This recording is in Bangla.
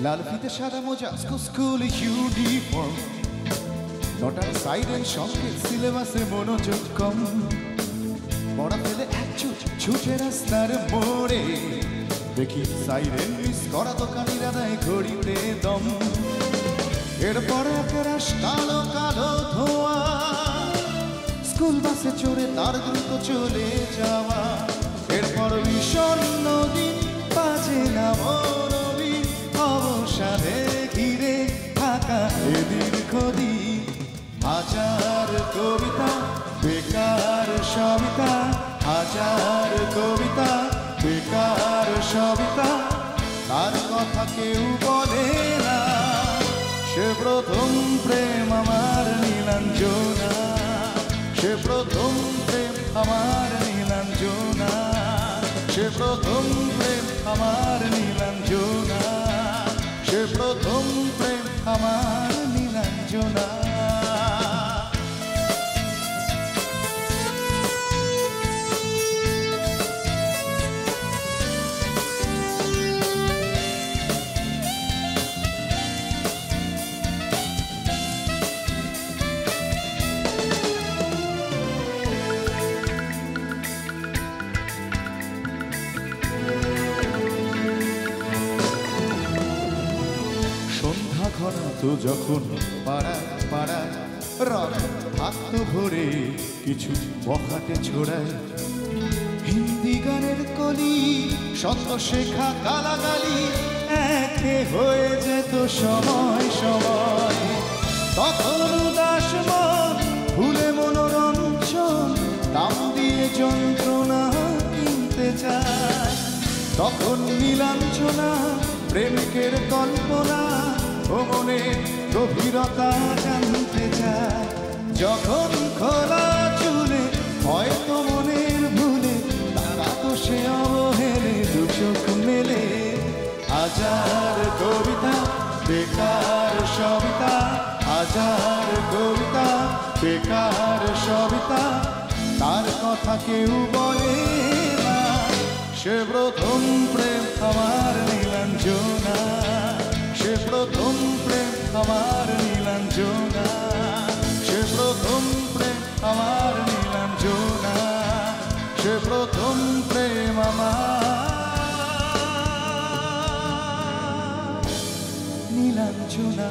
লাল ফিতে সাদা মোজা স্কুল ইউনিফর্ম নটার সাইরেন সংকেত সিলেবাসে মনোযোগ কম পড়া ফেলে এক ছুটে রাস্তার মোড়ে দেখি সাইরেন মিস করা দোকানিরা দেয় ঘড়িতে দম এরপরে একরাশ কালো কালো ধোঁয়া স্কুল বাসে চড়ে তার দ্রুত চলে যাওয়া এরপর বিষণ্ণ দিন বাজে না মরবি অবসাদে ঘিরে থাকা এ দীর্ঘদিন হাজার কবিতা বেকার সবিতা হাজার কবিতা বেকার সবিতা তার কথা কেউ বলে না সে প্রথম প্রেম আমার নীলাঞ্জনা সে প্রথম প্রেম আমার নীলাঞ্জনা সে প্রথম প্রেম আমার নীলাঞ্জনা সে প্রথম প্রেম আমার নীলাঞ্জনা তো যখন পাড়ায় পাড়ায় রক থাকতো ভরে কিছু বখাটে ছোড়ায় হিন্দি গানের কলি শত শেখা গালাগালি একে হয়ে যেত সময় সময় তখন উদাস মন ভুলে মনোরঞ্জন দাম দিয়ে যন্ত্রণা কিনতে চায় তখন নীলাঞ্জনা প্রেমিকের কল্পনা ও মনে গভীরতা জানতে চায় যখন খোলা চুলে হয়তো মনের ভুলে তারা তো সে অবহেলে দু চোখ মেলে হাজার কবিতা বেকার সবিতা হাজার কবিতা বেকার সবিতা তার কথা কেউ বলে না সে প্রথম প্রেম আমার নীলাঞ্জনা সে প্রথম প্রেম আমার নীলাঞ্জনা সে প্রথম প্রেম আমার নীলাঞ্জনা সে প্রথম প্রেম আমার নীলাঞ্জনা